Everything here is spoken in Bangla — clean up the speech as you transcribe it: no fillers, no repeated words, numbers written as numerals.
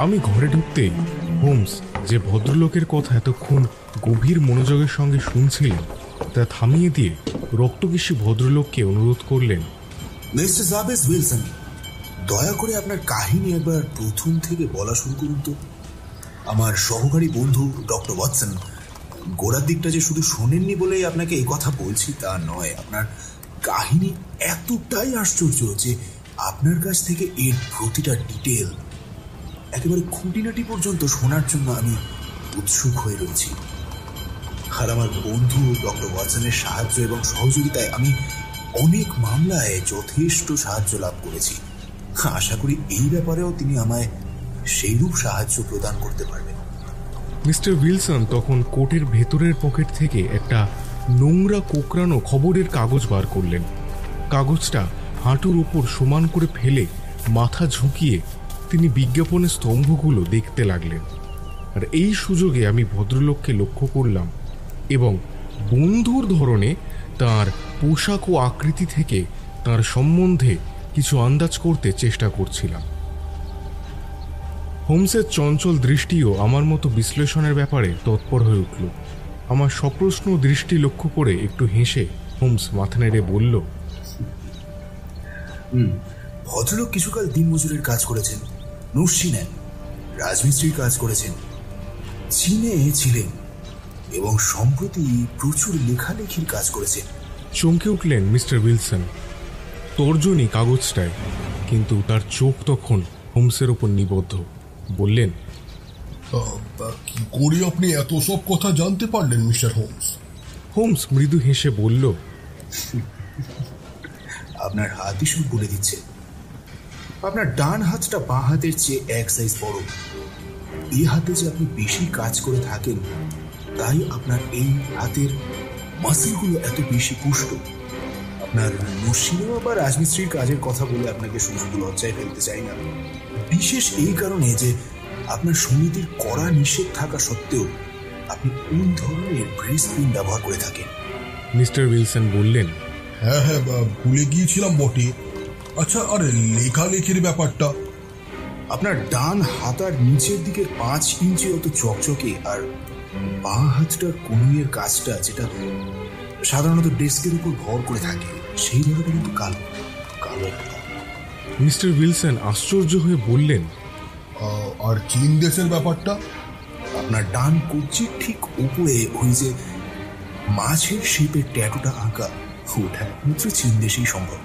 আমি ঘরে ঢুকতেই হোমস যে ভদ্রলোকের কথা এতক্ষণ গভীর মনোযোগের সঙ্গে শুনছিলেন তা থামিয়ে দিয়ে রক্তকেশী ভদ্রলোককে অনুরোধ করলেন, মিস্টার জাবেস উইলসন, দয়া করে আপনার কাহিনী একবার প্রথম থেকে বলা শুরু করুন তো। আমার সহকারী বন্ধু ডক্টর ওয়াটসন গোড়ার দিকটা যে শুধু শোনেননি বলেই আপনাকে এই কথা বলছি তা নয়। আপনার কাহিনী এতটাই আশ্চর্য যে আপনার কাছ থেকে এর প্রতিটা ডিটেল একেবারে খুঁটিনাটি পর্যন্ত শোনার জন্য আমি উৎসুক হয়ে রয়েছি। আর আমার বন্ধু ডক্টর ওয়াটসনের সাহায্য এবং সহযোগিতায় আমি অনেক মামলায় যথেষ্ট সাহায্য লাভ করেছি। আশা করি এই ব্যাপারেও তিনি আমায় সেইরূপ সাহায্য প্রদান করতে পারবেন। মিস্টার উইলসন তখন কোটের ভেতরের পকেট থেকে একটা নোংরা কোকড়ানো খবরের কাগজ বার করলেন। কাগজটা হাঁটুর উপর সমান করে ফেলে মাথা ঝুঁকিয়ে তিনি বিজ্ঞাপনের স্তম্ভগুলো দেখতে লাগলেন। আর এই সুযোগে আমি ভদ্রলোককে লক্ষ্য করলাম এবং বন্ধুর ধরনে তার পোশাক ও আকৃতি থেকে তার সম্বন্ধে কিছু আন্দাজ করতে চেষ্টা করছিলাম। হোমসের চঞ্চল দৃষ্টিও আমার মতো বিশ্লেষণের ব্যাপারে তৎপর হয়ে উঠল। আমার সপ্রশ্ন দৃষ্টি লক্ষ্য করে একটু হেসে হোমস মাথা নেড়ে বলল, ভদ্রলোক কিছুকাল দিনমজুরের কাজ করেছেন, নস্যি নেন, রাজমিস্ত্রির কাজ করেছেন, চীনে ছিলেন এবং সম্প্রতি প্রচুর লেখালেখির কাজ করেছেন। চমকে উঠলেন মিস্টার উইলসন তর্জনী কাগজটায়, কিন্তু তার চোখ তখন হোমসের ওপর নিবদ্ধ। বললেন, কি করে আপনি এত সব কথা জানতে পারলেন মিস্টার হোমস? হোমস মৃদু হেসে বলল, আপনার হাতই সব বলে দিচ্ছে। আপনার ডান হাতটা বাঁ হাতের চেয়ে এক সাইজ বড়। এই হাতে যে আপনি বেশি কাজ করে থাকেন তাই আপনার এই হাতের মাসেলগুলো এত বেশি পুষ্ট। আপনার নসিনেমা বা রাজমিস্ত্রির কাজের কথা বলে আপনাকে শুধু লজ্জায় ফেলতে চাই না, বিশেষ এই কারণে যে আপনার সমিতির কড়া নিষেধ থাকা সত্ত্বেও আপনি কোন ধরনের গ্রিস পেন ব্যবহার করে থাকেন। মিস্টার উইলসন বললেন, হ্যাঁ, ভুলে গিয়েছিলাম বটে। আচ্ছা, আর লেখালেখির ব্যাপারটা? আপনার ডান হাতার নিচের দিকের 5 ইঞ্চি অত চকচকে আর বাঁ হাতটার কনুইয়ের কাজটা যেটা সাধারণত ডেস্কের উপর ভর করে থাকে সেই ধরনের কিন্তু কালো কালো। মিস্টার উইলসন আশ্চর্য হয়ে বললেন, আর চীন দেশের ব্যাপারটা? আপনার ডান কবজির ঠিক উপরে ওই যে মাছের শেপের ট্যাটুটা আঁকা, ওটা একমাত্র চীন দেশেই সম্ভব।